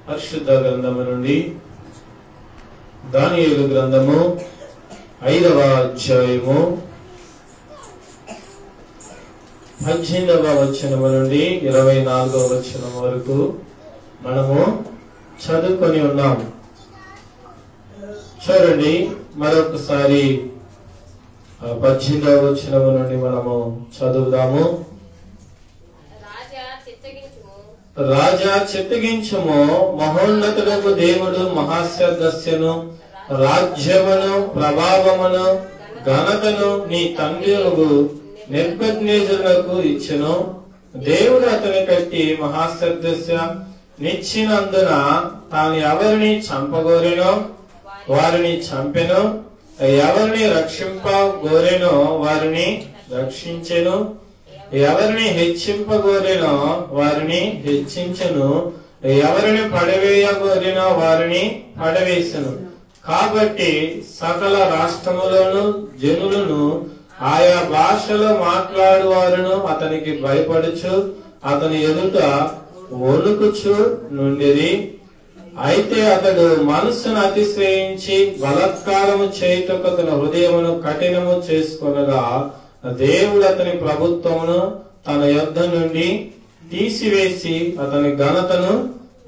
పరిశుద్ధ గ్రంథము నుండి దానియేలు గ్రంథము 5వ అధ్యాయము 18వ వచనము నుండి 24వ వచనం వరకు మనము చదువుకొని ఉన్నాము. చూడండి, మరొకసారి 18వ వచనము నుండి మనము చదువుదాము. రాజా చిత్తగించుము, మహోన్నతులకు దేవుడు మహాశ్రద్ధస్యను రాజ్యమును ప్రభావమును ఘనతను నీ తండ్రి నెబుకద్నెజరునకు ఇచ్చెను. దేవుడు అతని కట్టి మహాశ్రద్ధస్య నిచ్చినందున తాను ఎవరిని చంపగోరెనో వారిని చంపెను, ఎవరిని రక్షింపగోరెనో వారిని రక్షించెను, ఎవరిని హెచ్చింపగోరెనో వారిని హెచ్చించెను, ఎవరిని పడవేయగోరెనో వారిని పడవేసెను. కాబట్టి సకల రాష్ట్రములను జనులను ఆయా భాషలో మాట్లాడువారును అతనికి భయపడుచు అతని ఎదుట వణుకుచు నుండిరి. అయితే అతడు మనస్సును అతిశ్రయించి బలాత్కారము చేయుటకు తన హృదయమును కఠినము చేసుకొనగా దేవుడు అతని ప్రభుత్వమును తన యొద్ద నుండి తీసివేసి అతని ఘనతను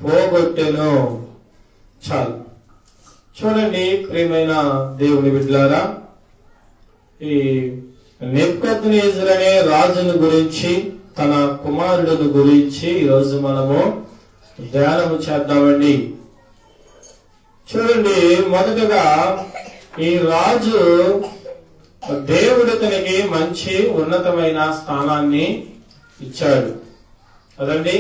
పోగొట్టెను. చాలు. చూడండి ప్రియమైన దేవుని బిడ్డలారా, ఈ నెబుకద్నెజరు అనే రాజును గురించి, తన కుమారుడును గురించి ఈరోజు మనము ధ్యానము చేద్దామండి. చూడండి, మొదటగా ఈ రాజు దేవుడు తనకి మంచి ఉన్నతమైన స్థానాన్ని ఇచ్చాడు కదండి.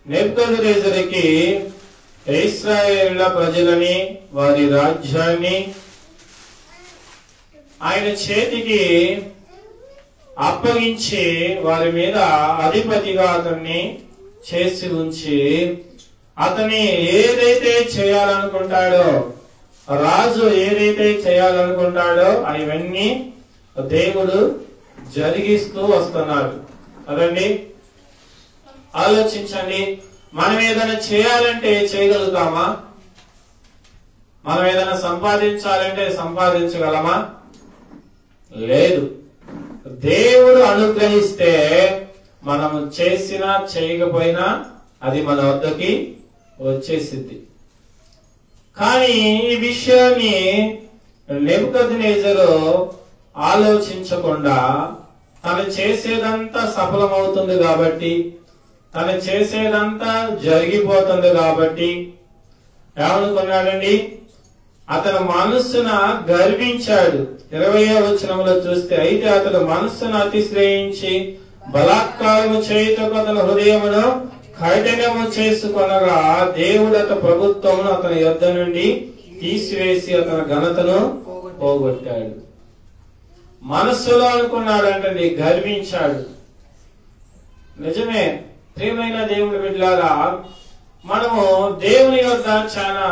నెబుకద్నెజరుకి ఇశ్రాయేలు ప్రజలని, వారి రాజ్యాన్ని ఆయన చేతికి అప్పగించి వారి మీద అధిపతిగా అతన్ని చేసి ఉంచి అతన్ని ఏదైతే చేయాలనుకుంటాడో, రాజు ఏదైతే చేయాలనుకుంటాడో అవన్నీ దేవుడు జరిగిస్తూ వస్తున్నాడు కదండి. ఆలోచించండి, మనం ఏదైనా చేయాలంటే చేయగలుగుతామా? మనం ఏదైనా సంపాదించాలంటే సంపాదించగలమా? లేదు. దేవుడు అనుగ్రహిస్తే మనము చేసినా చేయకపోయినా అది మన వద్దకి వచ్చేసిద్ది. కానీ ఈ విషయాన్ని నెబుకద్నెజరు ఆలోచించకుండా తను చేసేదంతా సఫలమవుతుంది కాబట్టి, తను చేసేదంతా జరిగిపోతుంది కాబట్టి ఏమనుకున్నాడండి? అతని మనస్సున గర్వించాడు. 20వ వచనంలో చూస్తే, అయితే అతడు మనస్సును అతిశ్రయించి బలాత్కారము చేయుటకు అతని హృదయమును కఠినము చేసుకొనగా దేవుడు అతని ప్రభుత్వమును అతని యొద్ద నుండి తీసివేసి అతని ఘనతను పోగొట్టాడు. మనస్సులో అనుకున్నాడంటే గర్వించాడు. నిజమే ప్రియమైన దేవుని బిడ్డలారా, మనము దేవుని యొద్ద చాలా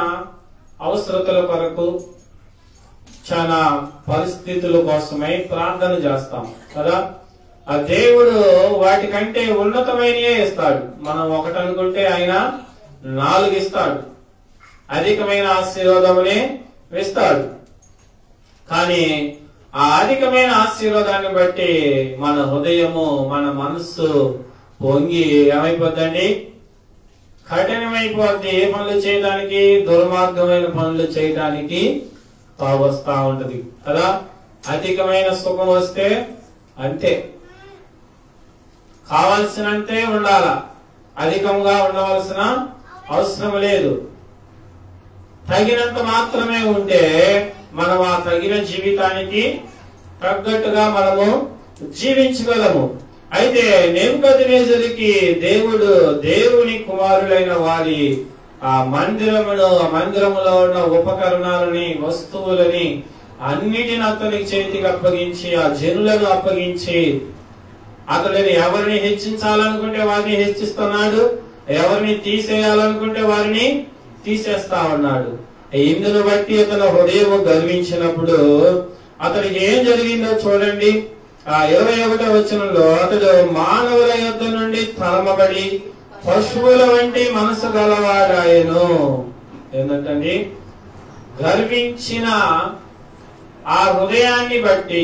అవసరతల కొరకు, చాలా పరిస్థితుల కోసమై ప్రార్థన చేస్తాం కదా. ఆ దేవుడు వాటికంటే ఉన్నతమైనయే ఇస్తాడు. మనం ఒకటి అనుకుంటే ఆయన 4 ఇస్తాడు, అధికమైన ఆశీర్వాదమునే ఇస్తాడు. కానీ ఆ అధికమైన ఆశీర్వాదాన్ని బట్టి మన హృదయము, మన మనస్సు పొంగి ఏమైపోద్దండి? కఠినమైపోద్ది. ఏ పనులు చేయడానికి, దుర్మార్గమైన పనులు చేయడానికి తావస్తా ఉంటది కదా. అధికమైన సుఖం వస్తే అంతే, కావలసినంతే ఉండాల, అధికంగా ఉండవలసిన అవసరం లేదు. తగినంత మాత్రమే ఉంటే మనం ఆ తగిన జీవితానికి తగ్గట్టుగా మనము జీవించగలము. అయితే నెబుకద్నెజరుకి దేవుడు దేవుని కుమారులైన వారి ఆ మందిరములో ఉన్న ఉపకరణాలని, వస్తువులని అన్నిటిని అతని చేతికి అప్పగించి, ఆ జనులను అప్పగించి, అతడిని ఎవరిని హెచ్చించాలనుకుంటే వారిని హెచ్చిస్తున్నాడు, ఎవరిని తీసేయాలనుకుంటే వారిని తీసేస్తా ఉన్నాడు. ఇందును బట్టి అతను హృదయం గర్వించినప్పుడు అతనికి ఏం జరిగిందో చూడండి. ఆ 21వ వచనంలో, అతడు మానవుల యొద్ద నుండి తరమబడి పశువుల వంటి మనసు గలవాడాయను. ఏంటండి? గర్వించిన ఆ హృదయాన్ని బట్టి,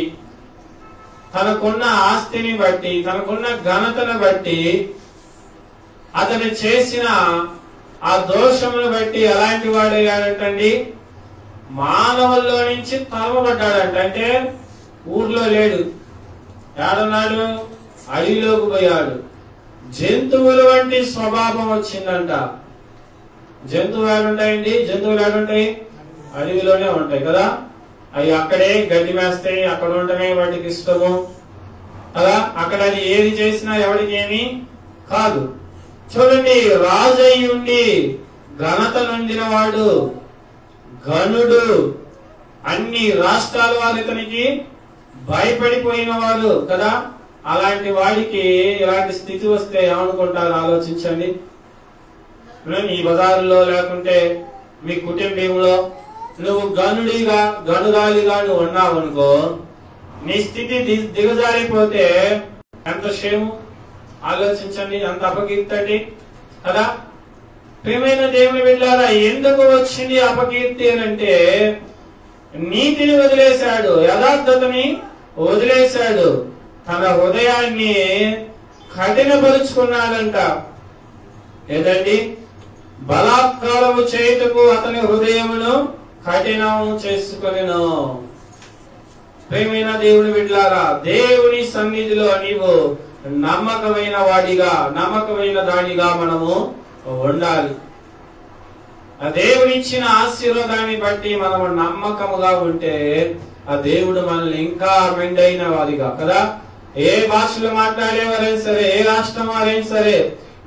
తనకున్న ఆస్తిని బట్టి, తనకున్న ఘనతను బట్టి, అతను చేసిన ఆ దోషమును బట్టి ఎలాంటి వాడయ్యాడంటండి? మానవుల్లో నుంచి తరమబడ్డాడంట. అంటే ఊర్లో లేడు, ఏడన్నాడు? అడవిలోకి పోయాడు. జంతువుల వంటి స్వభావం వచ్చిందంట. జంతువులు ఏడుంటాయండి? జంతువులు ఏడుంటాయి? అడవిలోనే ఉంటాయి కదా. అవి అక్కడే గడ్డి మేస్తాయి, అక్కడ ఉండటమే వాటికి ఇష్టము కదా. అక్కడ అది ఏది చేసినా ఎవరికి ఏమి కాదు. చూడండి, రాజు అయి ఉండి ఘనత నొందిన వాడు, గనుడు, అన్ని రాష్ట్రాల వారు ఇతనికి భయపడిపోయిన వారు కదా. అలాంటి వాడికి ఇలాంటి స్థితి వస్తే ఏమనుకుంటారు ఆలోచించండి. ఈ బజారులో లేకుంటే మీ కుటుంబంలో నువ్వు గనురాలిగా నువ్వు ఉన్నావు అనుకో, నీ స్థితి దిగజారిపోతే ఎంత క్షేమం ఆలోచించండి. అంత అపకీర్తి కదా. ప్రియమైన దేవుని బిడ్డలారా, ఎందుకు వచ్చింది అపకీర్తి అంటే నీతిని వదిలేశాడు, యథార్థతని వదిలేశాడు, తన హృదయాన్ని కఠినపరుచుకున్నాడంట. ఏదండి? బలాత్కారము చేయుటకు అతని హృదయమును కఠినము చేసుకొనెను. ప్రియమైన దేవుని బిడ్డలారా, దేవుని సన్నిధిలో నీవు నమ్మకమైన వాడిగా, నమ్మకమైన దానిగా మనము ఉండాలి. ఆ దేవుడిచ్చిన ఆశీర్వాదాన్ని బట్టి మనము నమ్మకముగా ఉంటే ఆ దేవుడు మనల్ని ఇంకా మెండైన వారిగా కదా. ఏ భాషలో మాట్లాడేవారైనా సరే, ఏ రాష్ట్రం వారైనా సరే,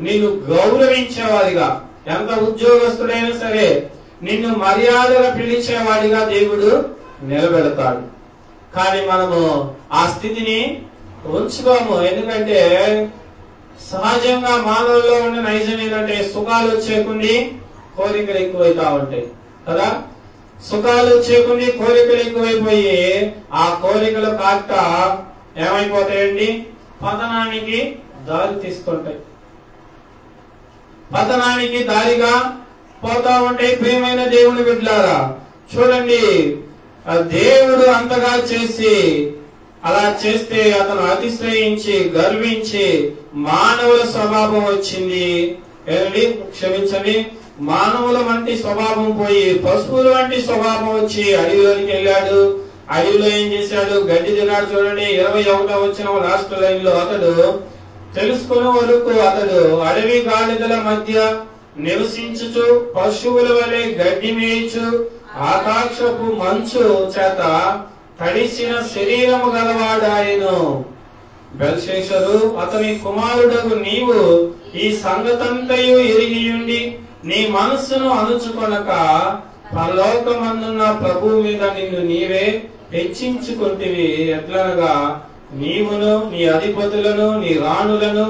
నిన్ను గౌరవించేవాడిగా, ఎంత ఉద్యోగస్తుడైనా సరే నిన్ను మర్యాదగా పిలిచేవాడిగా దేవుడు నిలబెడతాడు. కానీ మనము ఆ స్థితిని ఉంచుకోము. ఎందుకంటే సహజంగా మానవుల్లో ఉన్న నైజం ఏంటంటే సుఖాలు వచ్చేకుండి కోరికలు ఎక్కువైతా ఉంటాయి కదా. సుఖాలు వచ్చేకుండి కోరికలు ఎక్కువైపోయి ఆ కోరికలు కాక ఏమైపోతాయండి? పతనానికి దారి తీసుకుంటాయి, పతనానికి దారిగా పోతా ఉంటాయి. ప్రియమైన దేవుని బిడ్డలారా, చూడండి, దేవుడు అంతగా చేసి అలా చేస్తే అతను అతిశ్రయించి గర్వించి మానవుల స్వభావం వచ్చింది. ఏమండి? క్షమించండి, మానవుల వంటి స్వభావం పోయి పశువుల వంటి స్వభావం వచ్చి అడవిలోనికి వెళ్ళాడు. అడవిలో ఏం చేశాడు? గడ్డి తిన్నాడు. చూడండి, 21వ వచనం లాస్ట్ లైన్ లో, అతడు తెలుసుకునే వరకు అతడు అడవి గాడిదల మధ్య నివసించుచు పశువుల వలె గడ్డి మేయిచు ఆకాశపు మంచు చేత తడిసిన శరీరము గలవాడాయను. బెల్షెషరు, అతని కుమారుడగు నీవు ఈ సంగతంతయు ఎరిగియుండి నీ మనస్సును అణుచుకొనక పరలోకమందున్న ప్రభువు మీద నిన్ను నీవే హెచ్చించుకుంటివి. ఎట్లనగా నీవును నీ అధిపతులను, నీ రాణులను,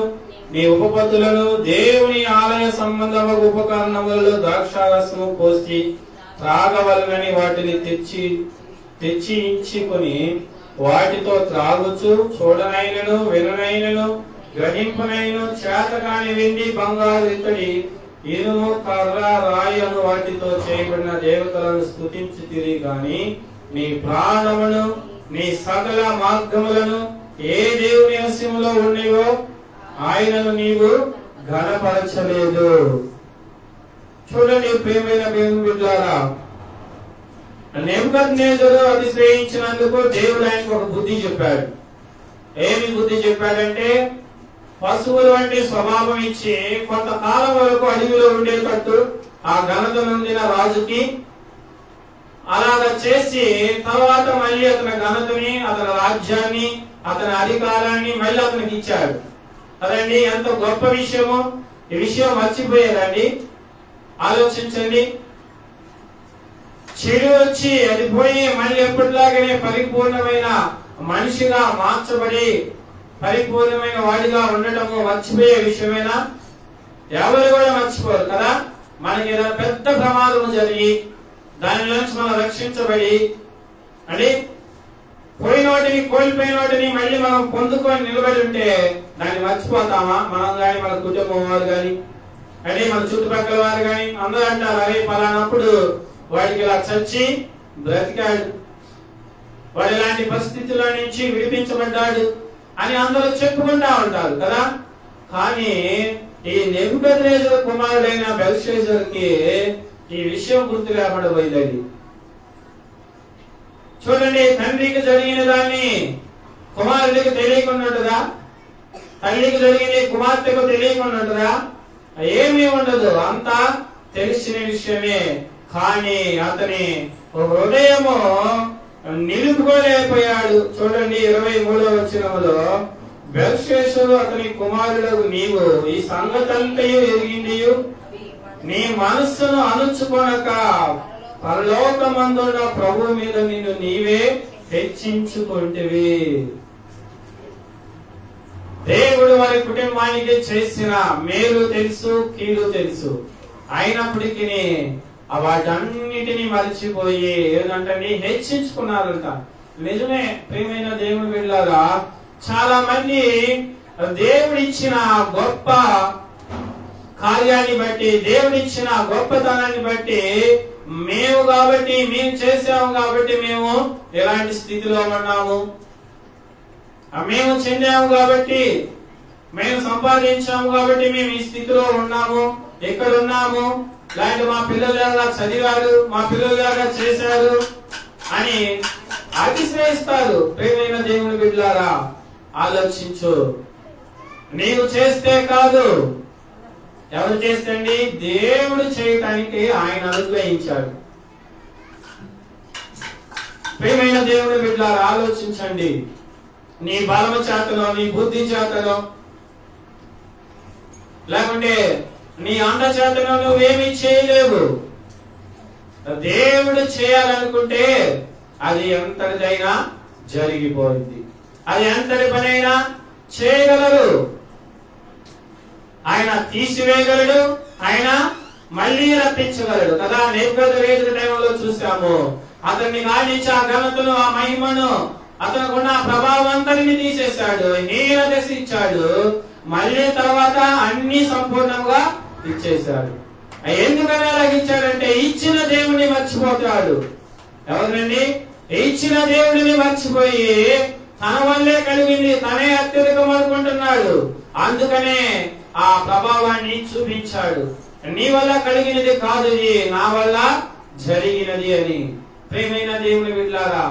నీ ఉపపతులను దేవుని ఆలయ సంబంధము ఉపకరణములలో ద్రాక్షారసము పోసి త్రాగవలనని వాటిని తెచ్చి ఇంచుకొని వాటితో త్రాగుచు చూడనైనను విననైనను గ్రహింపనైను చేతకాని వెండి బంగారు ఇత్తడి ఇనుము కర్ర రాయను వాటితో చేయబడిన దేవతలను స్తుతించుతిరి గాని నీ ప్రాణమును నీ సకల మార్గములను ఏ దేవుని ఆశ్రయములో ఉన్నవో ఆయనను నీవు ఘనపరచలేదు. చూడండి ప్రియమైన దేవుని బిడ్డలారా, నెబుకద్నెజరు అతిశ్రయించినందుకు దేవుడు ఆయనకు ఒక బుద్ధి చెప్పాడు. ఏమి బుద్ధి చెప్పాడంటే, పశువుల వంటి స్వభావం ఇచ్చి కొంతకాలం వరకు అడవిలో ఉండేటట్టు ఆ ఘనత నొందిన రాజుకి అలాగా చేసి తర్వాత మళ్ళీ అతని ఘనతని, అతని రాజ్యాన్ని, అతని అధికారాన్ని మళ్ళీ అతనికి ఇచ్చాడు. అదండి ఎంత గొప్ప విషయము. ఈ విషయం మర్చిపోయారండి. ఆలోచించండి. చెడు వచ్చి అది పోయి మళ్ళీ ఎప్పటిలాగానే పరిపూర్ణమైన మనిషిగా మార్చబడి పరిపూర్ణమైన వాడిగా ఉండటము మర్చిపోయే విషయమేనా? ఎవరు కూడా మర్చిపోరు కదా. మనకి ఏదైనా పెద్ద ప్రమాదం జరిగి దాని నుంచి మనం రక్షించబడి అంటే పోయిన వాటిని కోల్పోయిన వాటిని మళ్ళీ మనం పొందుకొని నిలబడి ఉంటే దాన్ని మర్చిపోతామా? మనం కానీ మన కుటుంబం వారు కానీ అంటే మన చుట్టుపక్కల వారు కానీ అందరూ అంటారు, అరే పలానప్పుడు వాడికి ఇలా చచ్చి బ్రతికాడు, వాడు ఇలాంటి పరిస్థితుల నుంచి విడిపించబడ్డాడు అని అందరూ చెప్పుకుంటా ఉంటారు కదా. కానీ ఈ నెబుకద్నెజరు కుమారుడైన బెల్షాజర్కి ఈ విషయం గుర్తు లేకపోయిందండి. చూడండి, తండ్రికి జరిగిన దాన్ని కుమారుడికి తెలియకున్నట్టుగా, తల్లికి జరిగింది కుమార్తెకు తెలియకున్నట్టుగా ఏమీ ఉండదు, అంతా తెలిసిన విషయమే. కానీ అతని హృదయము నిలుపుకోలేకపోయాడు. చూడండి 23వ వచనములో, బెల్షాజరు అతని కుమారుడు నీవు ఈ సంగతంతయు ఎరిగిందియు నీ మనస్సును అణుచుకొనక పరలోకమందున్న ప్రభు మీద నిన్ను నీవే హెచ్చించుకుంటివి. దేవుడు వారి కుటుంబానికి చేసిన మేలు తెలుసు, కీడు తెలుసు. అయినప్పటికీ వాటన్నిటిని మర్చిపోయి ఏంటంటే హెచ్చించుకున్నారంట. నిజమే ప్రియమైన దేవుని బిడ్డలారా, చాలా మంది దేవుడిచ్చిన గొప్ప కార్యాన్ని బట్టి, దేవుడిచ్చిన గొప్పతనాన్ని బట్టి, మేము చేసాము కాబట్టి మేము ఎలాంటి స్థితిలో ఉన్నాము, మేము చెందాము కాబట్టి, మేము సంపాదించాము కాబట్టి మేము ఈ స్థితిలో ఉన్నాము, ఎక్కడ ఉన్నాము, లేదంటే మా పిల్లలుగా చదివారు, మా పిల్లలుగా చేశారు అని అతిశ్రయిస్తారు. ప్రియమైన దేవుని బిడ్డలారా, ఆలోచించు. నీవు చేస్తే కాదు, ఎవరు చేస్తండి? దేవుడు చేయటానికి ఆయన అనుగ్రహించాడు. ప్రియమైన దేవుని బిడ్డలారా, ఆలోచించండి. నీ బలము చేతనో, నీ బుద్ధి చేతనో, లేకుంటే నీ అండ చేతనో నువ్వేమీ చేయలేవు. దేవుడు చేయాలనుకుంటే అది ఎంతటిదైనా జరిగిపోయింది, అది ఎంతటి పనైనా చేయగలరు. ఆయన తీసివేయగలడు, ఆయన మళ్ళీ రప్పించగలడు కదా. నెబుకద్నెజరు టైంలో చూసాము, అతన్ని కానించి ఆ ఘనతను, ఆ మహిమను, అతనుకున్న ప్రభావం అంతటిని తీసేశాడు, హీన దశ ఇచ్చాడు. మళ్ళీ తర్వాత అన్ని సంపూర్ణంగా ఇచ్చేశాడు. ఎందుకని అలాగ ఇచ్చాడంటే ఇచ్చిన దేవుడిని మర్చిపోతాడు. ఎవరండి? ఇచ్చిన దేవుడిని మర్చిపోయి తన వల్లే కలిగింది, తనే అత్యధికం అనుకుంటున్నాడు. అందుకనే ఆ ప్రభావాన్ని చూపించాడు. నీ వల్ల కలిగినది కాదు, నా వల్ల జరిగినది అని. ప్రియమైన దేవుని బిడ్డలారా,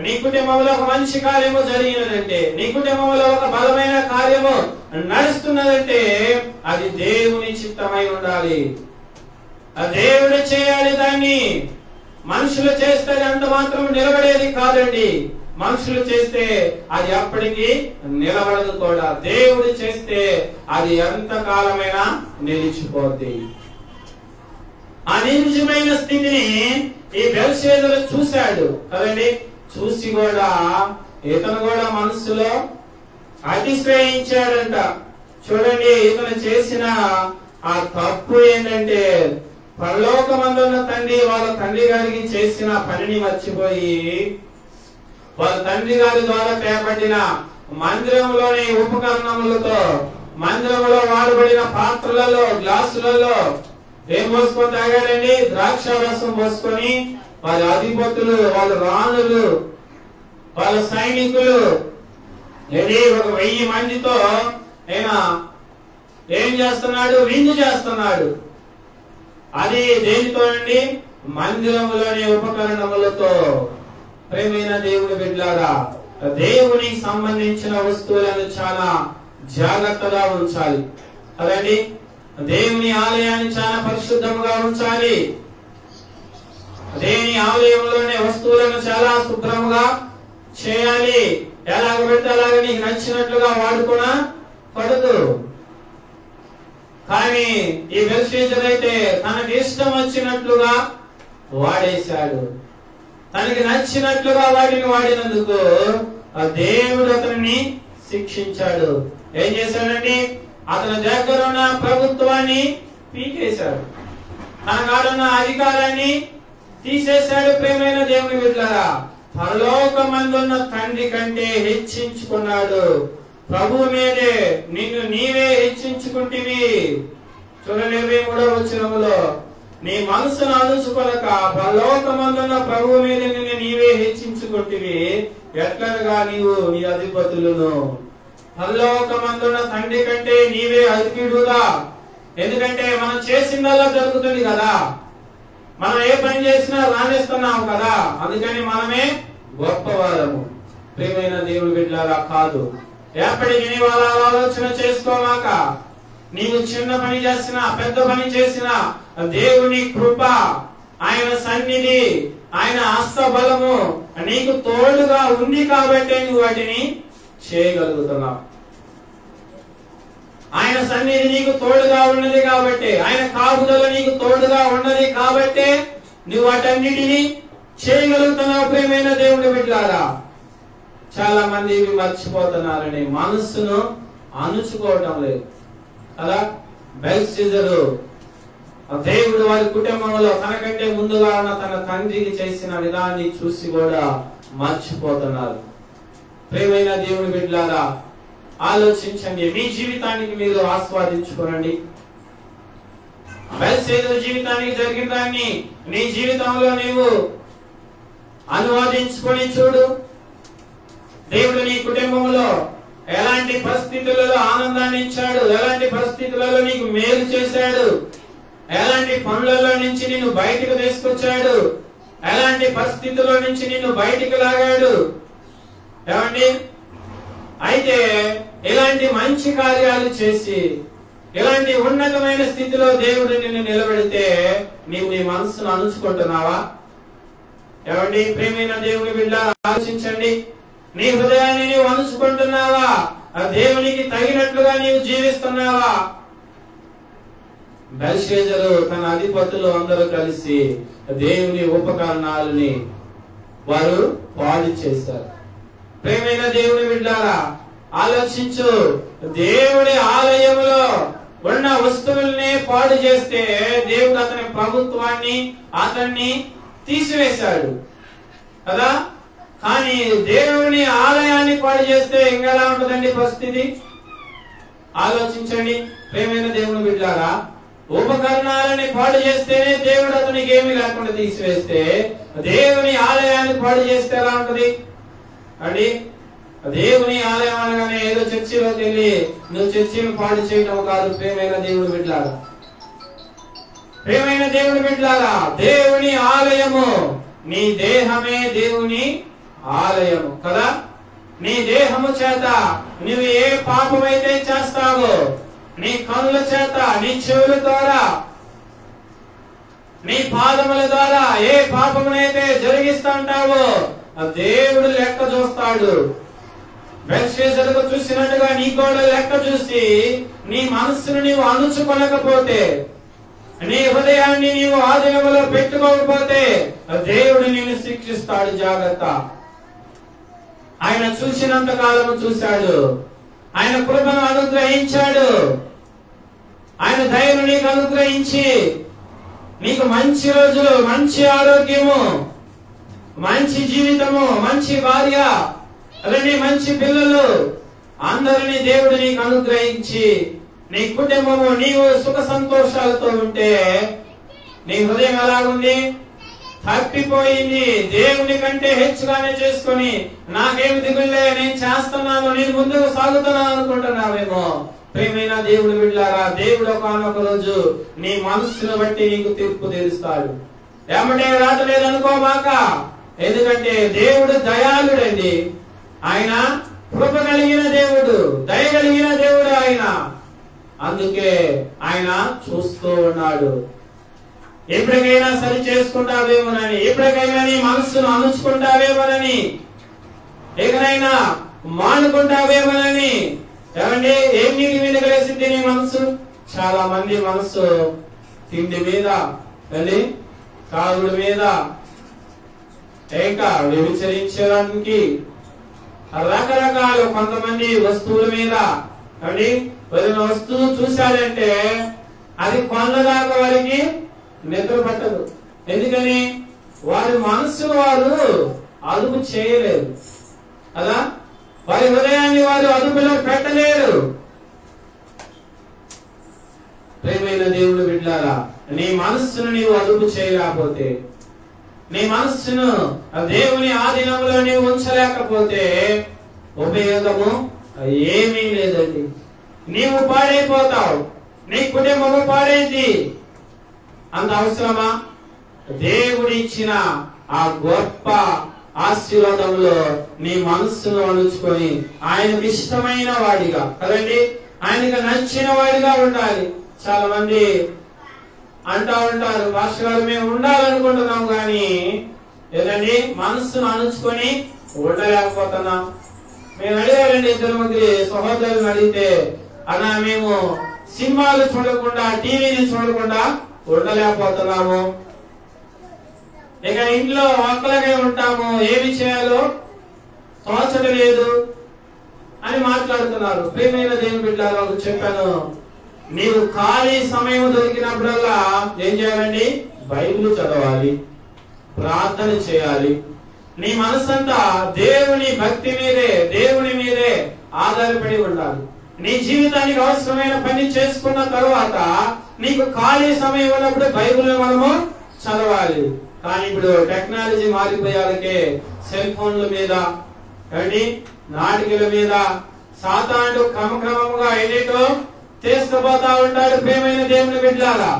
నీ కుటుంబంలో ఒక మంచి కార్యము జరిగినదంటే, నీ కుటుంబంలో ఒక బలమైన కార్యము నడుస్తున్నదంటే అది దేవుని చిత్తమై ఉండాలి. దేవుడు చేయాలి. దాన్ని మనుషులు చేస్తే అంత మాత్రం నిలబడేది కాదండి. మనుషులు చేస్తే అది అప్పటికి నిలబడదు కూడా. దేవుడు చేస్తే అది ఎంత కాలమైనా నిలిచిపోద్ది. ఆ నిజమైన స్థితిని ఈ బెల్షాజరు చూశాడు కదండి. చూసి కూడా ఇతను కూడా మనస్సులో అతిశ్రయించాడంట. చూడండి, ఇతను చేసిన ఆ తప్పు ఏంటంటే పరలోకమందున్న తండ్రి వాళ్ళ తండ్రి గారికి చేసిన పనిని మర్చిపోయి వాళ్ళ తండ్రి గారి ద్వారా తేపడిన మందిరంలోని ఉపకరణములతో, మందిరంలో వాడబడిన పాత్రలలో, గ్లాసులలో ఏం పోసుకొని తాగాడండి? ద్రాక్ష రసం పోసుకొని వాళ్ళ అధిపతులు, వాళ్ళ రాణులు, వాళ్ళ సైనికులు, ఒక 1000 మందితో ఆయన ఏం చేస్తున్నాడు? విందు చేస్తున్నాడు. అది దేనితో అండి? మందిరములోని ఉపకరణములతో. ప్రేమైన దేవుని బిడ్డలారా, దేవునికి సంబంధించిన వస్తువులను చాలా జాగ్రత్తగా ఉంచాలి కదండి. దేవుని ఆలయాన్ని చాలా పరిశుద్ధంగా ఉంచాలి. దేవుని ఆలయంలోని వస్తువులను చాలా శుభ్రంగా చేయాలి. ఎలాగ పెడితే అలాగ నీకు నచ్చినట్లుగా వాడుకోనా పడదు. కానీ ఈ బెల్షాజరు అయితే తనకి ఇష్టం వచ్చినట్లుగా వాడేశాడు. తనకి నచ్చినట్లుగా వాడినందుకు ఆ దేవుడు అతన్ని శిక్షించాడు. ఏం చేశాడండి? అతని దగ్గర ఉన్న ప్రభుత్వాన్ని పీకేశాడు, తన కాడున్న అధికారాన్ని తీసేశాడు. ప్రేమైన దేవుని బిడ్డలారా, పరలోకమందున్న తండ్రి కంటే హెచ్చించుకున్నాడు. ప్రభు మీదే నిన్ను నీవే హెచ్చించుకుంటివి. చూడండి 23వ వచనములో, నీ మనసును అణుచుకొనక పరలోకమందున్న ప్రభువు మీద నిన్ను నీవే హెచ్చించుకుంటివి, ఎట్లనగా నీవు నీ అధిపతులను. పరలోకమందున్న తండ్రి కంటే నీవే అధికుడుగా. ఎందుకంటే మనం చేసిందల్లా జరుగుతుంది కదా, మనం ఏ పని చేసినా రాణిస్తున్నాం కదా, అందుకని మనమే గొప్పవారము. ప్రియమైన దేవుని బిడ్డలారా, కాదు. ఎప్పటికీ నీవు అలా ఆలోచన చేసుకోమాక. నీవు చిన్న పని చేసినా పెద్ద పని చేసినా దేవుని కృప, ఆయన సన్నిధి, ఆయన హస్తబలము నీకు తోడుగా ఉంది కాబట్టి నువ్వు వాటిని చేయగలుగుతున్నావు. ఆయన సన్నిధి నీకు తోడుగా ఉన్నది కాబట్టి, ఆయన కాపుదల నీకు తోడుగా ఉన్నది కాబట్టి నువ్వు వాటన్నిటినీ చేయగలుగుతున్నావు. ప్రియమైన దేవుని బిడ్డలారా, చాలా మంది ఇవి మర్చిపోతున్నారని మనస్సును అణుచుకోవటం లేదు కదా. బెల్షెజరు దేవుడు వారి కుటుంబంలో తనకంటే ముందుగా ఉన్న తన తండ్రికి చేసిన విధాన్ని చూసి కూడా మర్చిపోతున్నారు. ప్రియమైన దేవుని బిడ్డలారా, ఆలోచించండి. మీ జీవితానికి మీరు ఆస్వాదించుకోనండి. బెల్షెజరు జీవితానికి జరిగిన దాన్ని నీ జీవితంలో నీవు అనువాదించుకొని చూడు. దేవుడు నీ కుటుంబంలో ఎలాంటి పరిస్థితులలో ఆనందాన్ని ఇచ్చాడు, ఎలాంటి పరిస్థితులలో నీకు మేలు చేశాడు, ఎలాంటి పనులలో నుంచి నిన్ను బయటకు తీసుకొచ్చాడు, ఎలాంటి పరిస్థితుల్లో నుంచి నిన్ను బయటికి లాగాడు. ఏమండి, అయితే ఇలాంటి మంచి కార్యాలు చేసి ఇలాంటి ఉన్నతమైన స్థితిలో దేవుడు నిన్ను నిలబెడితే నీవు నీ మనసును అణుచుకుంటున్నావా? ఏమండి, ప్రియమైన దేవుని బిడ్డ, ఆలోచించండి. నీ హృదయాన్ని నీవు అణుచుకుంటున్నావా? ఆ దేవునికి తగినట్లుగా నీవు జీవిస్తున్నావా? బెల్షెజరు తన అధిపతులు అందరూ కలిసి దేవుని ఉపకరణాలని వారు పాడు చేశారు. ప్రియమైన దేవుని బిడ్డలారా, ఆలోచించు. దేవుడి ఆలయంలో ఉన్న వస్తువుల్ని పాడు చేస్తే దేవుడు అతని ప్రభుత్వాన్ని అతన్ని తీసివేశాడు కదా. కానీ దేవుని ఆలయాన్ని పాడు చేస్తే ఇంకెలా ఉంటుందండి పరిస్థితి? ఆలోచించండి. ప్రియమైన దేవుని బిడ్డలారా, ఉపకరణాలని పాడు చేస్తేనే దేవుడు అతనికి ఏమీ లేకుండా తీసివేస్తే దేవుని ఆలయాన్ని పాడు చేస్తే ఎలా ఉంటది అండి? దేవుని ఆలయం అనగానే ఏదో చర్చిలోకి వెళ్ళి నువ్వు చర్చిని పాడు చేయడం కాదు. ప్రియమైన దేవుని బిడ్డలారా, ప్రియమైన దేవుని బిడ్డలారా, దేవుని ఆలయము, నీ దేహమే దేవుని ఆలయము కదా. నీ దేహము చేత నువ్వు ఏ పాపమైతే చేస్తావో, నీ కనుల చేత, నీ చెవుల ద్వారా, నీ పాదముల ద్వారా ఏ పాపమునైతే జరిగిస్తుంటావో దేవుడు లెక్క చూస్తాడు. బెల్షెజరుకు చూసినట్టుగా నీ కూడా లెక్క చూసి నీ మనస్సును నీవు అణుచుకొనకపోతే, నీ హృదయాన్ని నీవు ఆధీనంలో పెట్టుకోకపోతే దేవుడు నిన్ను శిక్షిస్తాడు. జాగ్రత్త. ఆయన చూసినంత కాలము చూశాడు, ఆయన కృపను అనుగ్రహించాడు, ఆయన దయను నీకు అనుగ్రహించి నీకు మంచి రోజులు, మంచి ఆరోగ్యము, మంచి జీవితము, మంచి భార్య, అలానే మంచి పిల్లలు అందరినీ దేవుడు నీకు అనుగ్రహించి నీ కుటుంబము నీవు సుఖ సంతోషాలతో ఉంటే నీ హృదయం ఎలాగుంది? తప్పిపోయింది. దేవుని కంటే హెచ్చుగానే చేసుకుని నాకేమి దిగులే, నేను చేస్తున్నాను, నేను ముందుకు సాగుతున్నాను అనుకుంటున్నావేమో. ప్రియమైన దేవుని బిడ్డలారా, దేవుడు ఒకనొక రోజు నీ మనస్సును బట్టి నీకు తీర్పు తీరుస్తాడు. ఏమంటే రావట్లేదు అనుకోమాక. ఎందుకంటే దేవుడు దయాళుడండి. ఆయన కృప కలిగిన దేవుడు, దయ కలిగిన దేవుడు ఆయన. అందుకే ఆయన చూస్తూ ఉన్నాడు. ఎప్పటికైనా సరి చేసుకుంటావేమోనని, ఎప్పటికైనా నీ మనస్సును అణుచుకుంటావేమోనని, ఎక్కడైనా మానుకుంటావేమోనని. ఏమండి, ఏం నీటి మీద కలిసింది నీ మనసు? చాలా మంది మనసు తిండి మీద, తాగుడు మీద, ఇంకా వ్యభిచరించడానికి రకరకాల కొంతమంది వస్తువుల మీద. అండి, ఏదైనా వస్తువు చూశారంటే అది కొన్నదాకా వారికి నిద్ర పట్టదు. ఎందుకని? వారి మనస్సును వారు అదుపు చేయలేరు కదా, వారి హృదయాన్ని వారు అదుపులో పెట్టలేరు. ప్రియమైన దేవుని బిడ్డలారా, నీ మనస్సును నీవు అదుపు చేయలేకపోతే, నీ మనస్సును దేవుని ఆధీనంలో నీవు ఉంచలేకపోతే ఉపయోగము ఏమీ లేదండి. నీవు పాడైపోతావు, నీ కుటుంబము పాడైంది. అంత అవసరమా? దేవుడిచ్చిన ఆ గొప్ప ఆశీర్వాదంలో నీ మనస్సును అణుచుకొని ఆయనకు ఇష్టమైన వాడిగా కదండి, ఆయనకు నచ్చిన వాడిగా ఉండాలి. చాలా మంది అంటా ఉంటారు, పాస్టర్ గారు మేము ఉండాలనుకుంటున్నాం కానీ ఏదండి మనస్సును అణుచుకొని ఉండలేకపోతున్నాం. మేము అడిగారండి, ఇద్దరు ముగ్గురు సహోదరులను అడిగితే, అన్నా మేము సినిమాలు చూడకుండా టీవీని చూడకుండా ఉండలేకపోతున్నాము, ఇక ఇంట్లో ఒక్కలనే ఉంటాము, ఏమి చేయాలో తోచడం లేదు అని మాట్లాడుతున్నారు. ప్రియమైన దేవుని బిడ్డలకు చెప్పాను, నీవు ఖాళీ సమయం దొరికినప్పుడల్లా ఏం చేయాలండి? బైబిల్ చదవాలి, ప్రార్థన చేయాలి. నీ మనసంతా దేవుని భక్తి మీదే, దేవుని మీదే ఆధారపడి ఉండాలి. నీ జీవితానికి అవసరమైన పని చేసుకున్న తరువాత నీకు ఖాళీ సమయం ఉన్నప్పుడు బైబిల్ మనము చదవాలి. కానీ ఇప్పుడు టెక్నాలజీ మారిపోయాలకే సెల్ ఫోన్ల మీద నాటికల మీద సాతానుడు క్రమక్రమంగా ఏదేటో తీసుకుపోతా ఉంటాడు. ప్రియమైన దేవుని బిడ్డలారా,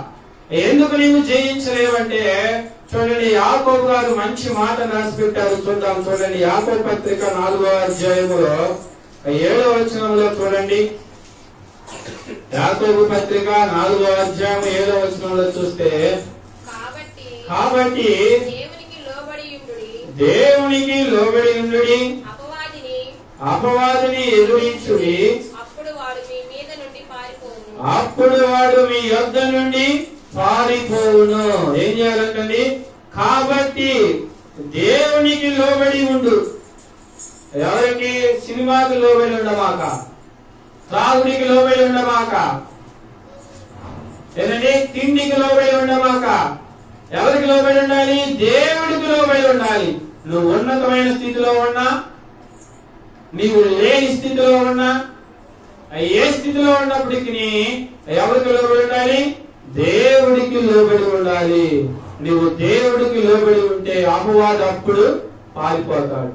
ఎందుకు నీవు జయించలేవంటే చూడండి, యాకోబు గారు మంచి మాట రాసి పెట్టారు. చూడండి, యాకోబు పత్రిక 4వ అధ్యాయములో 7వ వచనంలో చూడండి. యాకోబు పత్రిక 4వ అధ్యాయం 7వ వచనంలో చూస్తే, కాబట్టి దేవునికి లోబడి ఉండుడి, అపవాదిని ఎదురించుడి, అప్పుడు వాడు మీ యొద్ద నుండి పారిపోవును. ఏం చేయాలంటండి? కాబట్టి దేవునికి లోబడి ఉండు. ఎవరికి? సినిమాకి లోబడి ఉండమాక, త్రాగుడికి లోబడి ఉండమాక, ఏదండి తిండికి లోబడి ఉండమాక. ఎవరికి లోబడి ఉండాలి? దేవుడికి లోబడి ఉండాలి. నువ్వు ఉన్నతమైన స్థితిలో ఉన్నా, నీవు లేని స్థితిలో ఉన్నా, ఏ స్థితిలో ఉన్నప్పటికీ ఎవరికి లోబడి ఉండాలి? దేవుడికి లోబడి ఉండాలి. నువ్వు దేవుడికి లోబడి ఉంటే అపవాది అప్పుడు పారిపోతాడు.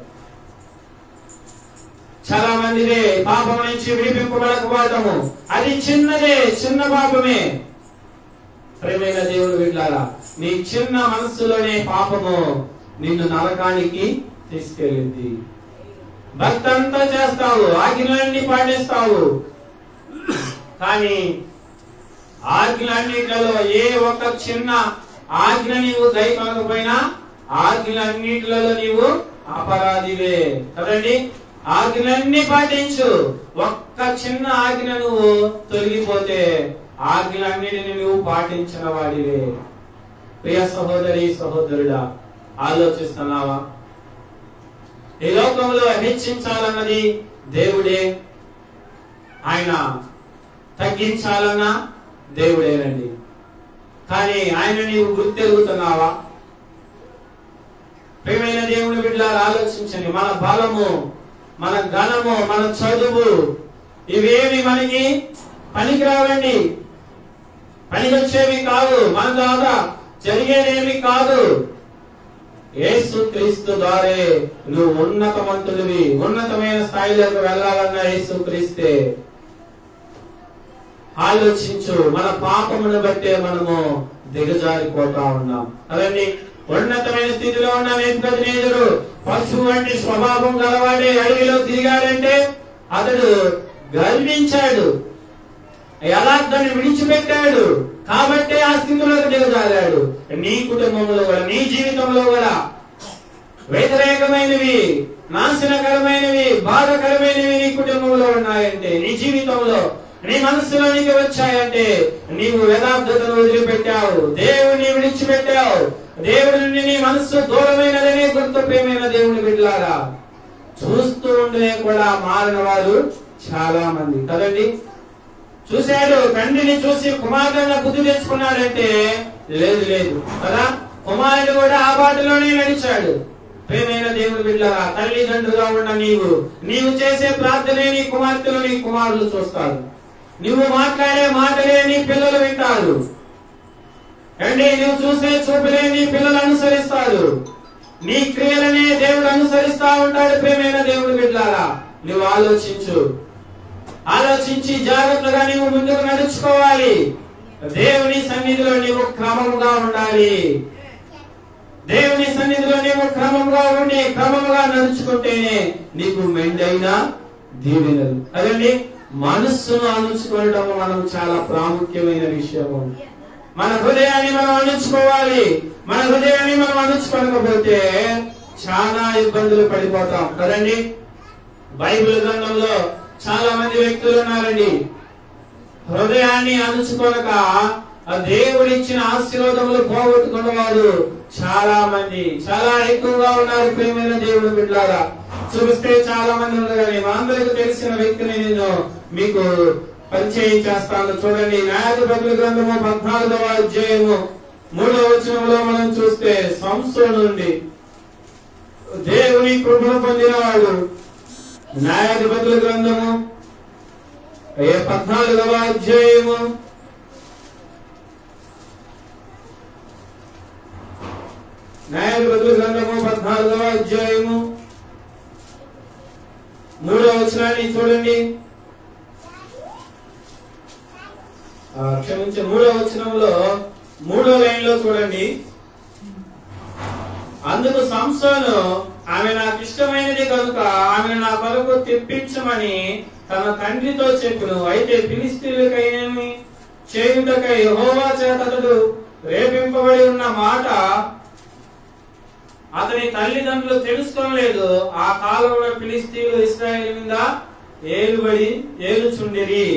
చాలా మందిదే పాపం నుంచి విడిపింపబడకపోవటము, అది చిన్నదే, చిన్న పాపమే. ప్రియమైన దేవుని బిడ్డలారా, నీ చిన్న మనస్సులోనే పాపము నిన్ను నరకానికి తీసుకెళ్ళింది. భక్తి అంతా చేస్తావు, ఆజ్ఞలన్నీ పాటిస్తావు, కానీ ఆజ్ఞలన్నిటిలో ఏ ఒక్క చిన్న ఆజ్ఞ నీవు దయకొనకపోయినా ఆజ్ఞలన్నిటిలో నీవు అపరాధివే కదండి. ఆజ్ఞలన్నీ పాటించు, ఒక్క చిన్న ఆజ్ఞ నువ్వు తొలగిపోతే ఆజ్ఞలన్నిటిని నువ్వు పాటించిన వాడివే. ప్రియ సహోదరి సహోదరుడా, ఆలోచిస్తున్నావా? ఈ లోకంలో హెచ్చించాలన్నది దేవుడే, ఆయన తగ్గించాలన్నా దేవుడేనండి. కానీ ఆయన నీవు గుర్తెరుగుతున్నావా? ప్రియమైన దేవుని బిడ్డలారా, ఆలోచించండి. మన బలము, మన ఘనము, మన చదువు ఇవేమి మనకి పనికిరావండి, పనికొచ్చేవి కాదు, మన ద్వారా జరిగేదేమి కాదు. యేసు క్రీస్తు ద్వారే నువ్వు ఉన్నతమంతుడివి, ఉన్నతమైన స్థాయిలోకి వెళ్ళాలన్న యేసు క్రీస్తే. ఆలోచించు, మన పాపమును బట్టే మనము దిగజారిపోతా ఉన్నాం కదండి. ఉన్నతమైన స్థితిలో ఉన్న నెబుకద్నెజరు పశువు వంటి స్వభావం గలవాడే అడవిలో తిరిగాడంటే అతడు గర్వించాడు, యథార్థాన్ని విడిచిపెట్టాడు, కాబట్టి ఆ స్థితిలోకి దిగజారాడు. నీ కుటుంబంలో కూడా, నీ జీవితంలో కూడా వ్యతిరేకమైనవి, నాశనకరమైనవి, బాధకరమైనవి నీ కుటుంబంలో ఉన్నాయంటే, నీ జీవితంలో, నీ మనస్సులోనికి వచ్చాయంటే నీవు యథార్థతను వదిలిపెట్టావు, దేవుని విడిచిపెట్టావు, దేవుడి నుండి నీ మనస్సు దూరమైనదనే గుర్తు. ప్రియమైన దేవుని బిడ్డలారా, చూస్తూ ఉండే కూడా మారిన వారు చాలా మంది కదండి. చూశాడు, తండ్రిని చూసి కుమారుడు బుద్ధి తెచ్చుకున్నాడంటే లేదు లేదు కదా. కుమారుడు కూడా ఆ బాటలోనే నడిచాడు. ప్రియమైన దేవుని బిడ్డలారా, తల్లిదండ్రులుగా ఉన్న నీవు చేసే ప్రార్థనే నీ కుమార్తెలు, నీ కుమారులు చూస్తారు. నువ్వు మాట్లాడే మాటలే నీ పిల్లలు వింటారు. అంటే నువ్వు చూసే చూపులే నీ పిల్లలు అనుసరిస్తారు. నీ క్రియలనే దేవుడు అనుసరిస్తా ఉంటాడు. ప్రియమైన దేవుడు బిడ్డలారా, నువ్వు ఆలోచించి జాగ్రత్తగా నువ్వు ముందుకు నడుచుకోవాలి. దేవుని సన్నిధిలో నీవు క్రమముగా ఉండాలి. దేవుని సన్నిధిలో నీవు క్రమంగా ఉండి క్రమముగా నడుచుకుంటేనే నీకు మెండైన దీవెనలు. అదండి మనస్సును అణుచుకోవడం మనం చాలా ప్రాముఖ్యమైన విషయము. మన హృదయాన్ని మనం అణుచుకోవాలి. మన హృదయాన్ని మనం అణుచుకోకపోతే చాలా ఇబ్బందులు పడిపోతాం కదండి. బైబిల్ గ్రంథంలో చాలా మంది వ్యక్తులు ఉన్నారండి, హృదయాన్ని అణుచుకోనక ఆ దేవుడిచ్చిన ఆశీర్వాదములు పోగొట్టుకున్న వారు చాలా మంది, చాలా ఎక్కువగా ఉన్నారు. ప్రియమైన దేవుడు బిడ్డలారా, చూపిస్తే చాలా మంది ఉన్నారు. కానీ మా అందరికీ తెలిసిన వ్యక్తిని నేను మీకు పరిచయం చేస్తాను. చూడండి, న్యాయాధిపతుల గ్రంథము 14వ అధ్యాయము 3వ వచనంలో మనం చూస్తే సంసోను నుండి దేవుని కృపను పొందినవాడు. న్యాయాధిపతుల గ్రంథము 14వ అధ్యాయము 14వ అధ్యాయము 3వ వచనాన్ని చూడండి. క్షమించే 3వ వచనంలో 3వ లైన్ లో చూడండి. అందుకు సంసోను, ఆమె నాకు ఇష్టమైనది కనుక ఆమెను నా కొరకు తెప్పించమని తన తండ్రితో చెప్పును. అయితే ఫిలిష్తీయులకైనవి చేయుటకై యెహోవా చేత అతడు రేపింపబడి ఉన్న మాట అతని తల్లిదండ్రులు తెలుసుకోలేదు. ఆ కాలంలో ఫిలిష్తీయులు ఇశ్రాయేలు మీద ఏలుచుండిరి.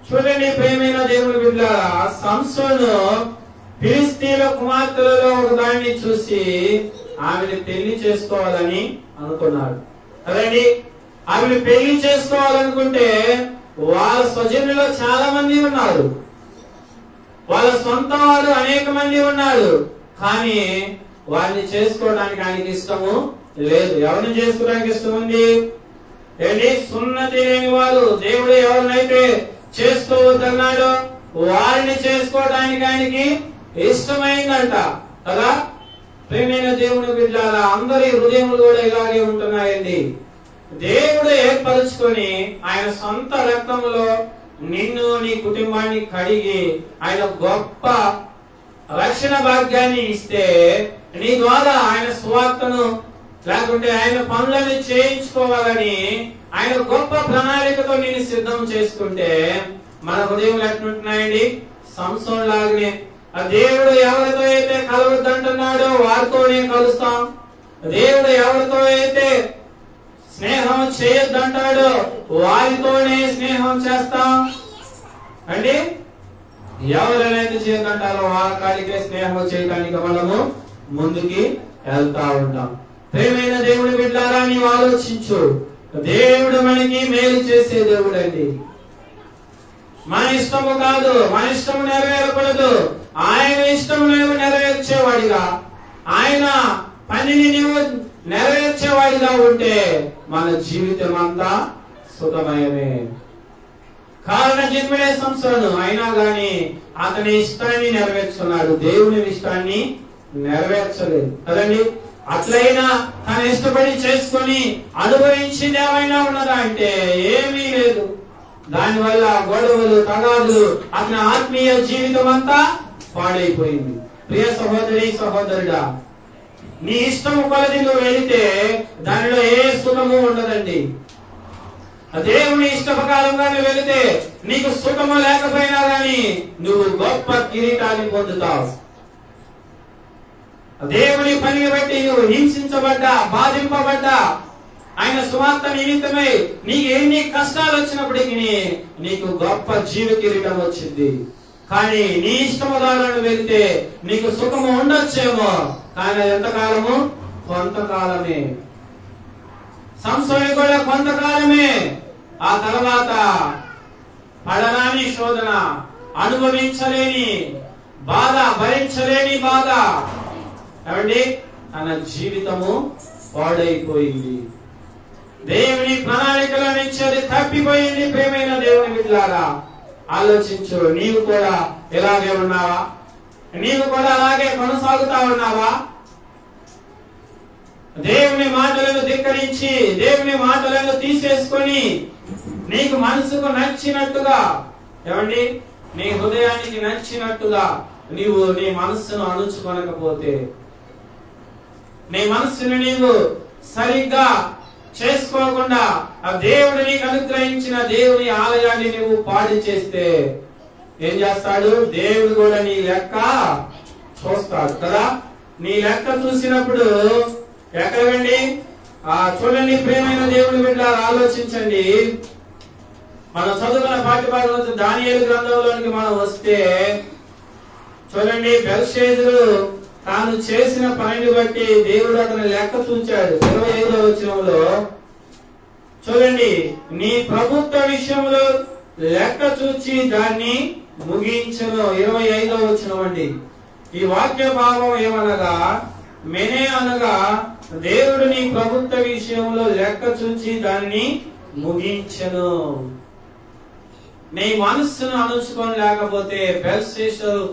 చూడండి ప్రియమైన దేవుని బిడ్డలారా, సంసోను ఫిలిష్తీయుల కుమార్తెలలో ఒకదాన్ని చూసి ఆమెను పెళ్లి చేసుకోవాలని అనుకున్నాడు. అదండి, ఆమెను పెళ్లి చేసుకోవాలనుకుంటే వాళ్ళ స్వజనులో చాలా మంది ఉన్నారు, వాళ్ళ సొంత వారు అనేక మంది ఉన్నారు. కానీ వారిని చేసుకోవడానికి ఆయనకి ఇష్టము లేదు. ఎవరిని చేసుకోవడానికి ఇష్టం ఉంది? ఏంటి, సున్నతి లేని వారు. దేవుడు ఎవరినైతే చేసుకోవద్దన్నాడో వారిని చేసుకోవడానికి ఆయనకి ఇష్టమైందంట కదా. ప్రియమైన దేవుని బిడ్డలారా, అందరి హృదయములు కూడా ఇలాగే ఉంటున్నాయండి. దేవుడు ఏర్పరచుకొని ఆయన సొంత రక్తంలో నిన్ను నీ కుటుంబాన్ని కడిగి ఆయన గొప్ప రక్షణ భాగ్యాన్ని ఇస్తే నీ ద్వారా ఆయన సువార్తను లేకుంటే ఆయన పనులను చేయించుకోవాలని ఆయన గొప్ప ప్రణాళికతో నేను సిద్ధం చేసుకుంటే మన హృదయం ఎట్లుంటున్నాయండి? సంసోను లాగానే. ఆ దేవుడు ఎవరితో అయితే కలవద్దంటున్నాడో వారితోనే కలుస్తాం. దేవుడు ఎవరితో అయితే స్నేహం చేయొద్దంటాడో వారితోనే స్నేహం చేస్తాం అండి. ఎవరైతే చేయొద్దంటారో వారి కాడికే స్నేహం చేయడానికి మనము ముందుకి వెళ్తా ఉంటాం. ప్రియమైన దేవుడి బిడ్డలారా, నీవు ఆలోచించు. దేవుడు మనకి మేలు చేసే దేవుడు అండి. మన ఇష్టము కాదు, మన ఇష్టము నెరవేరకూడదు. ఆయన ఇష్టము నువ్వు నెరవేర్చేవాడిగా, ఆయన పనిని నువ్వు నెరవేర్చేవాడిగా ఉంటే మన జీవితం అంతా సుఖమయమే. కారణ జన్ముడే సంసోను, అయినా గాని అతని ఇష్టాన్ని నెరవేర్చుకున్నాడు, దేవుని ఇష్టాన్ని నెరవేర్చలేదు కదండి. అట్లయినా తను ఇష్టపడి చేసుకొని అనుభవించింది ఏమైనా ఉన్నదా అంటే ఏమీ లేదు. దానివల్ల గొడవలు, తగాదులు, అతని ఆత్మీయ జీవితం అంతా పాడైపోయింది. ప్రియ సహోదరి సహోదరుడా, నీ ఇష్టము కొలది నువ్వు వెళితే దానిలో ఏ సుఖము ఉండదండి. దేవుని ఇష్ట ప్రకారంగా నువ్వు వెళితే నీకు సుఖము లేకపోయినా గాని నువ్వు గొప్ప కిరీటాన్ని పొందుతావు. దేవుని పనిని బట్టి నువ్వు హింసించబడ్డా, బాధింపబడ్డా, ఆయన సువార్త నిమిత్తమై నీకు ఎన్ని కష్టాలు వచ్చినప్పటికీ నీకు గొప్ప జీవ కిరీటం వచ్చింది. కానీ నీ ఇష్టము ద్వారా వెళ్తే నీకు సుఖము ఉండొచ్చేమో, కానీ ఎంతకాలము? కొంతకాలమే. సంసోను కూడా కొంతకాలమే. ఆ తర్వాత పడరాని శోధన, అనుభవించలేని బాధ, భరించలేని బాధ ఏమండి, తన జీవితము పాడైపోయింది. దేవుని ప్రణాళికలో నుంచి అది తప్పిపోయింది. ప్రేమైన దేవుని బిడ్డలారా, ఆలోచించు. నీవు కూడా ఇలాగే ఉన్నావా? నీవు కూడా అలాగే కొనసాగుతా ఉన్నావా? దేవుని మాటలను ధిక్కరించి, దేవుని మాటలను తీసేసుకొని నీకు మనసుకు నచ్చినట్టుగా, ఏమండి, నీ హృదయానికి నచ్చినట్టుగా నీవు నీ మనస్సును అణుచుకొనకపోతే, నీ మనస్సును నీవు సరిగ్గా చేసుకోకుండా ఆ దేవుడు నీకు అనుగ్రహించిన దేవుని ఆలయాన్ని నువ్వు పాడు చేస్తే ఏం చేస్తాడు? దేవుడు కూడా నీ లెక్క చూస్తాడు కదా. నీ లెక్క చూసినప్పుడు ఎక్కడండి? చూడండి ప్రేమైన దేవుని బిడ్డలారా, ఆలోచించండి. మనం చదువుకున్న పాఠ్యభాగంలో దానియేలు గ్రంథంలోనికి మనం వస్తే చూడండి, బెల్షెజరు తాను చేసిన పనిని బట్టి దేవుడు అతని లెక్క చూచాడు. 25వ వచనంలో చూడండి, నీ ప్రభుత్వ విషయంలో లెక్క చూచి దాన్ని ముగించను. 25వ వచనం అండి. ఈ వాక్య భావం ఏమనగా, మెనే అనగా దేవుడు నీ ప్రభుత్వ విషయంలో లెక్క చూచి దాన్ని ముగించను. నీ మనస్సును అణుచుకొని లేకపోతే బెల్షెజరు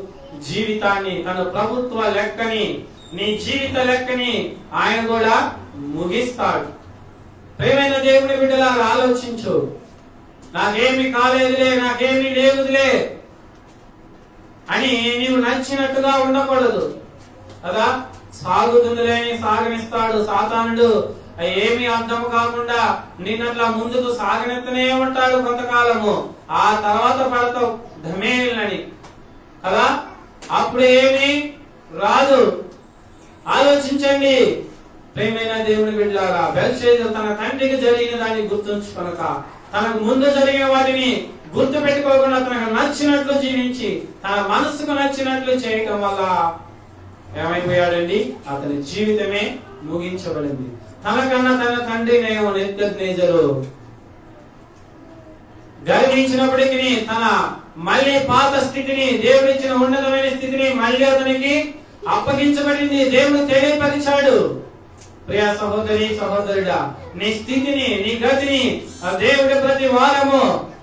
జీవితాన్ని, తన ప్రభుత్వ లెక్కని, నీ జీవిత లెక్కని ఆయన కూడా ముగిస్తాడు. ప్రేమైన దేవుని బిడ్డలారా, ఆలోచించు. నాకేమి కాలేదులే, నాకేమి లేవుదిలే అని నీవు నచ్చినట్టుగా ఉండకూడదు కదా. సాగుతుందిలే అని సాగనిస్తాడు సాతానుడు. ఏమి అర్థం కాకుండా నిన్నట్లా ముందుకు సాగనెత్తనే ఉంటాడు కొంతకాలము. ఆ తర్వాత పడతావు ధమేలని కదా. అప్పుడు ఏమి రాదు. ఆలోచించండి ప్రేమైన దేవుని బిడ్డలారా, బెల్షెజరు తన తండ్రికి జరిగిన దాన్ని గుర్తుంచుకొనక, తనకు ముందు జరిగిన వాటిని గుర్తు పెట్టుకోకుండా తనకు నచ్చినట్లు జీవించి తన మనసుకు నచ్చినట్లు చేయటం వల్ల ఏమైపోయాడండి? అతని జీవితమే ముగించబడింది. తనకన్నా తన తండ్రి నెబుకద్నెజరు గర్వించినప్పటికీ తన మళ్ళీ పాత స్థితిని, దేవుడిచ్చిన ఉన్నతమైన స్థితిని మళ్ళీ అతనికి అప్పగించబడింది. దేవుడు తెలియపరిచాడు. ప్రియ సహోదరి సహోదరుడా, నీ స్థితిని, నీ గతిని ఆ దేవుడు ప్రతి వారము,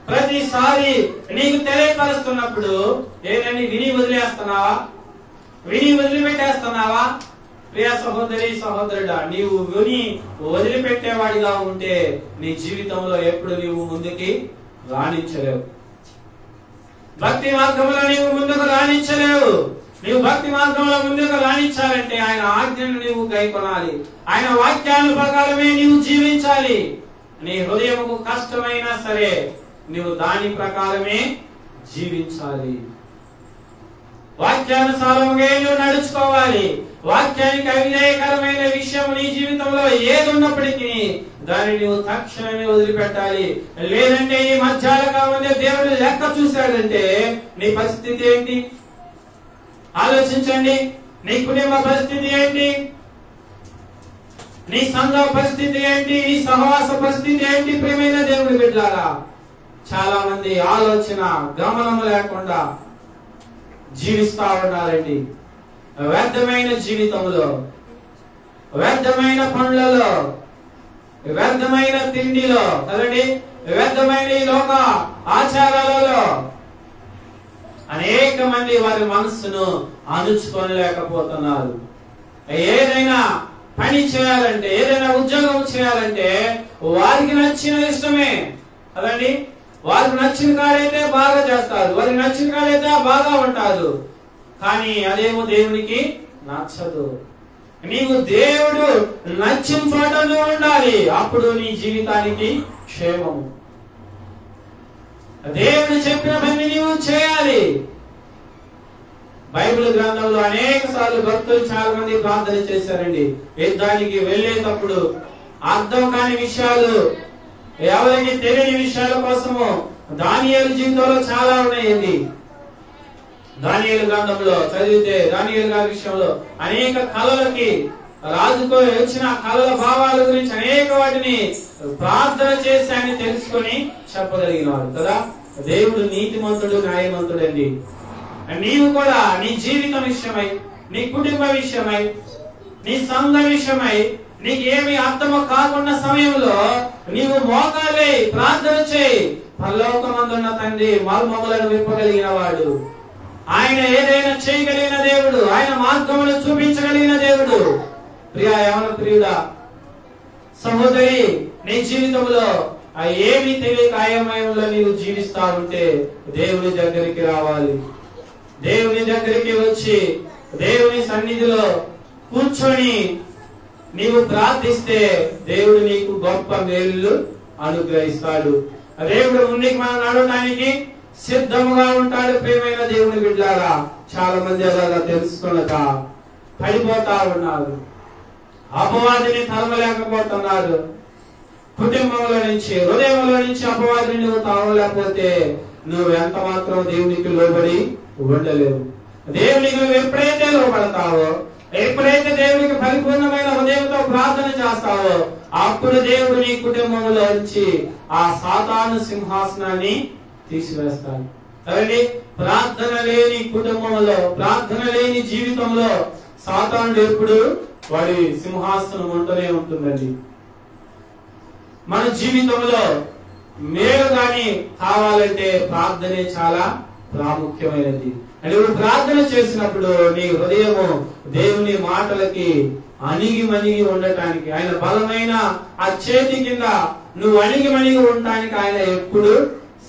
ప్రతిసారి నీకు తెలియపరుస్తున్నప్పుడు ఏదండి, విని వదిలేస్తున్నావా? విని వదిలిపెట్టేస్తున్నావా? ప్రియ సహోదరి సహోదరుడా, నీవు విని వదిలిపెట్టేవాడిగా ఉంటే నీ జీవితంలో ఎప్పుడు నీవు ముందుకి రాణించలేవు. భక్తి మార్గంలో నీవు ముందుకు రాణించలేవు. నీవు భక్తి మార్గంలో ముందుకు రాణించాలంటే ఆయన ఆజ్ఞను నీవు గైకొనాలి. ఆయన వాక్యాల ప్రకారమే నీవు జీవించాలి. నీ హృదయముకు కష్టమైనా సరే నీవు దాని ప్రకారమే జీవించాలి. వాక్యానుసారముగా నువ్వు నడుచుకోవాలి. వాక్యానికి అవిధేయకరమైన విషయం నీ జీవితంలో ఏది ఉన్నప్పటికీ దాన్ని నువ్వు తక్షణమే వదిలిపెట్టాలి. లేదంటే ఈ మధ్యాహ్నంగా ఉండే దేవుడు లెక్క చూశాడంటే నీ పరిస్థితి ఏంటి? ఆలోచించండి. నీ కుటుంబ పరిస్థితి ఏంటి? నీ సంఘ పరిస్థితి ఏంటి? నీ సహవాస పరిస్థితి ఏంటి? ప్రియమైన దేవుని బిడ్డలారా, చాలా మంది ఆలోచన గమనం లేకుండా జీవిస్తా ఉన్నారండి. వ్యర్థమైన జీవితంలో, వ్యర్థమైన పనులలో, వ్యర్థమైన తిండిలో కదండి, వ్యర్థమైన ఈ లోక ఆచారాలలో అనేక మంది వారి మనస్సును అణుచుకోలేకపోతున్నారు. ఏదైనా పని చేయాలంటే, ఏదైనా ఉద్యోగం చేయాలంటే వారికి నచ్చిన ఇష్టమే కదండి. వారికి నచ్చిన కాడైతే బాగా చేస్తారు, వారికి నచ్చిన కాడైతే బాగా ఉంటారు. కానీ అదేమో దేవునికి నచ్చదు. నీవు దేవుడు నచ్చిన చోట ఉండాలి. అప్పుడు నీ జీవితానికి క్షేమము. దేవుడు చెప్పిన పని నీవు చేయాలి. బైబిల్ గ్రంథంలో అనేక సార్లు భక్తులు చాలా మంది ప్రార్థన చేశారండి. యుద్ధానికి వెళ్ళేటప్పుడు అర్థం కాని విషయాలు, ఎవరికి తెలియని విషయాల కోసము దానియేలు జీవితంలో చాలా ఉన్నాయండి. దానియేలు గ్రంథంలో చదివితే దానియేలు గారి విషయంలో అనేక కళలకి, రాజుకు వచ్చిన కళల భావాల గురించి అనేక వాటిని ప్రార్థన చేసి ఆయన తెలుసుకొని చెప్పగలిగినాడు కదా. దేవుడు నీతిమంతుడు, న్యాయవంతుడు అండి. నీవు కూడా నీ జీవితం విషయమై, నీ కుటుంబ విషయమై, నీ సంఘ విషయమై, నీకు ఏమి అర్థము కాకున్న సమయంలో నీవు మోకాలే ప్రార్థన చేయి. పరలోకమందున్న తండ్రి మర్మములను విప్పగలిగిన వాడు, ఆయన ఏదైనా చేయగలిగిన దేవుడు, ఆయన మార్గమును చూపించగలిగిన దేవుడు. ప్రియా యవన ప్రియుడా, సహోదరి, నీ జీవితంలో ఏమి తెలియక అయోమయంలో నీవు జీవిస్తా ఉంటే దేవుని దగ్గరికి రావాలి. దేవుని దగ్గరికి వచ్చి దేవుని సన్నిధిలో కూర్చొని నీవు ప్రార్థిస్తే దేవుడు నీకు గొప్ప మేలు అనుగ్రహిస్తాడు. దేవుడు ముందుకు మనం నడవడానికి సిద్ధముగా ఉంటాడు. ప్రియమైన దేవుని బిడ్డలారా, చాలా మంది అలాగా తెలుసుకునక పడిపోతా ఉన్నారు. అపవాదిని తరమలేకపోతున్నారు. కుటుంబంలో నుంచి, హృదయంలో నుంచి అపవాదిని నువ్వు తరమలేకపోతే నువ్వు ఎంత మాత్రం దేవునికి లోబడి ఉండలేవు. దేవునికి నువ్వు ఎప్పుడైతే లోబడతావో, ఎప్పుడైతే దేవునికి పరిపూర్ణమైన హృదయంతో ప్రార్థన చేస్తావో, అప్పుడు దేవుడు నీ కుటుంబంలో నుంచి ఆ సాతాను సింహాసనాన్ని తీసివేస్తాడు. కాబట్టి ప్రార్థన లేని కుటుంబంలో, ప్రార్థన లేని జీవితంలో సాతానుడు ఎప్పుడు వాడి సింహాసనం ఉంటూనే ఉంటుందండి. మన జీవితంలో మేలు గాని కావాలంటే ప్రార్థనే చాలా ప్రాముఖ్యమైనది. నువ్వు ప్రార్థన చేసినప్పుడు నీ హృదయము దేవుని మాటలకి అణిగి మణిగి ఉండటానికి, ఆయన బలమైన ఆ చేతి కింద నువ్వు అణిగి మణిగి ఉండటానికి ఆయన ఎప్పుడు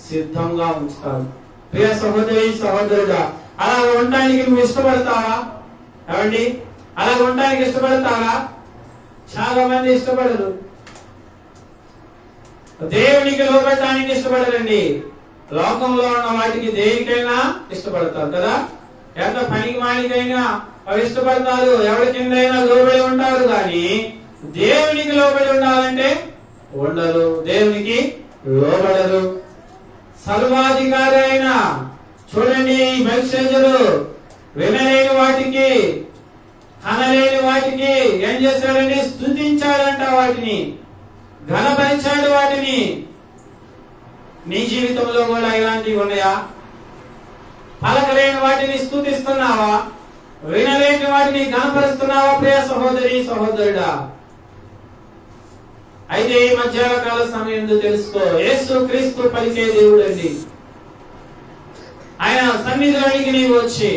సిద్ధంగా ఉంచుతాడు. ప్రియ సహోదరి, సహోదరుడా, అలా ఉండటానికి నువ్వు ఇష్టపడతావా? ఏమండి, అలా ఉండటానికి ఇష్టపడతావా? చాలా మంది ఇష్టపడరు. దేవునికి లోబడటానికి ఇష్టపడరండి. లోకంలో ఉన్న వాటికి దేనికైనా ఇష్టపడతారు కదా. ఎంత పనికి మానికైనా అవి ఇష్టపడతారు, ఎవరి కిందైనా లోబడి ఉంటారు. కానీ దేవునికి లోబడి ఉండాలంటే ఉండరు, దేవునికి లోబడరు. సర్వాధికారి అయిన చూడండి, బెల్షెజరు వినలేని వాటికి, కనలేని వాటికి ఏం చేశాడండి? స్తుతించాడంట, వాటిని ఘనపరిచాడు. వాటిని నీ జీవితంలో కూడా ఇలాంటివి ఉన్నాయా? పలకలేని వాటిని స్తుతిస్తున్నావా? వినలేని వాటిని ఘనపరుస్తున్నావా? ప్రియ సహోదరి, సహోదరుడా, అయితే ఈ మధ్యాహ్న కాల సమయం తెలుసుకో, యేసు క్రీస్తు పలికే దేవుడు అండి. ఆయన సన్నిధిలోనికి నీవు వచ్చి,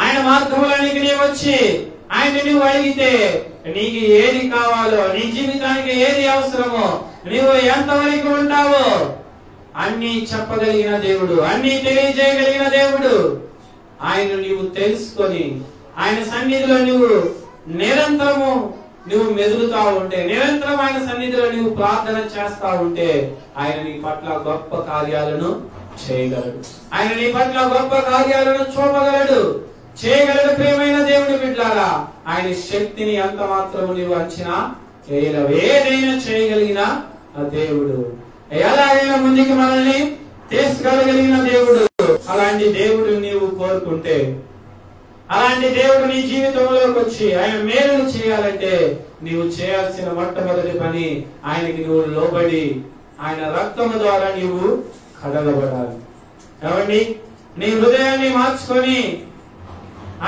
ఆయన మార్గంలోనికి నీవు వచ్చి ఆయన నువ్వు అడిగితే నీకు ఏది కావాలో, నీ జీవితానికి ఏది అవసరమో, నువ్వు ఎంతవరకు ఉంటావో అన్ని చెప్పగలిగిన దేవుడు, అన్ని తెలియజేయగలిగిన దేవుడు. ఆయన నీవు తెలుసుకొని ఆయన సన్నిధిలో నువ్వు నిరంతరము నువ్వు మెదులుతా ఉంటే, నిరంతరం ఆయన సన్నిధిలో నువ్వు ప్రార్థన చేస్తా ఉంటే ఆయన నీ పట్ల గొప్ప కార్యాలను చేయగలడు. ఆయన నీ పట్ల గొప్ప కార్యాలను చూపగలడు, చేయగలడు. ప్రియమైన దేవుని బిడ్డలారా, ఆయన శక్తిని ఎంత మాత్రము నీవు అంచనా చేయలేవు. ఏదైనా చేయగలిగిన దేవుడు, ఎలాగైనా ముందుకు మనల్ని తీసుకెళ్ళగలిగిన దేవుడు. అలాంటి దేవుడు నీవు కోరుకుంటే, అలాంటి దేవుడు నీ జీవితంలోకి వచ్చి ఆయన మేలును చేయాలంటే నీవు చేయాల్సిన మొట్టమొదటి పని ఆయనకి నువ్వు లోబడి ఆయన రక్తము ద్వారా నీవు కడగబడాలి. ఏమండి, నీ హృదయాన్ని మార్చుకొని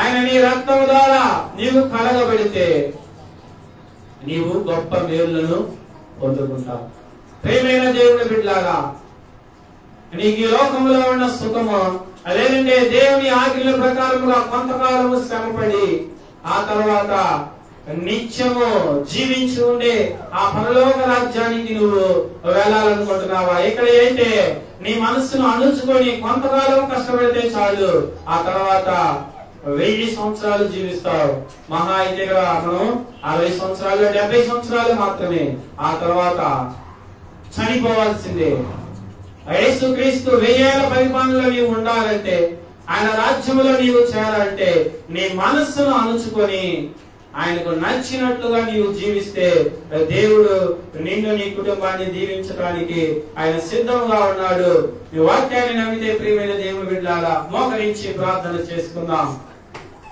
ఆయన నీ రక్తము ద్వారా నీవు కడగబడితే నీవు గొప్ప మేలులను పొందుకుంటావు. ప్రియమైన దేవుని బిడ్డలారా, నీకు ఈ లోకంలో ఉన్న సుఖము, లేదంటే దేవుని ఆజ్ఞల ప్రకారముగా కొంతకాలము శ్రమపడి ఆ తర్వాత నిత్యము జీవించి ఉండే ఆ పరలోక రాజ్యానికి నువ్వు వెళ్ళాలనుకుంటున్నావా? ఇక్కడ అయితే నీ మనస్సును అణుచుకొని కొంతకాలం కష్టపడితే చాలు, ఆ తర్వాత 1000 సంవత్సరాలు జీవిస్తావు. మహా అయితే మనం 60 సంవత్సరాలు 70 సంవత్సరాలు మాత్రమే, ఆ తర్వాత చనిపోవాల్సిందే. యేసుక్రీస్తు 1000 ఏళ్ల పరిపాలనలో నీవు ఉండాలంటే, ఆయన రాజ్యంలో నీవు చేరాలంటే నీ మనస్సును అణుచుకొని ఆయనకు నచ్చినట్లుగా నీవు జీవిస్తే దేవుడు నిన్ను నీ కుటుంబాన్ని దీవించడానికి ఆయన సిద్ధంగా ఉన్నాడు. ఈ వాక్యాన్ని నమ్మితే ప్రియమైన దేవుని బిడ్డలారా, మోకరించి ప్రార్థన చేసుకుందాం.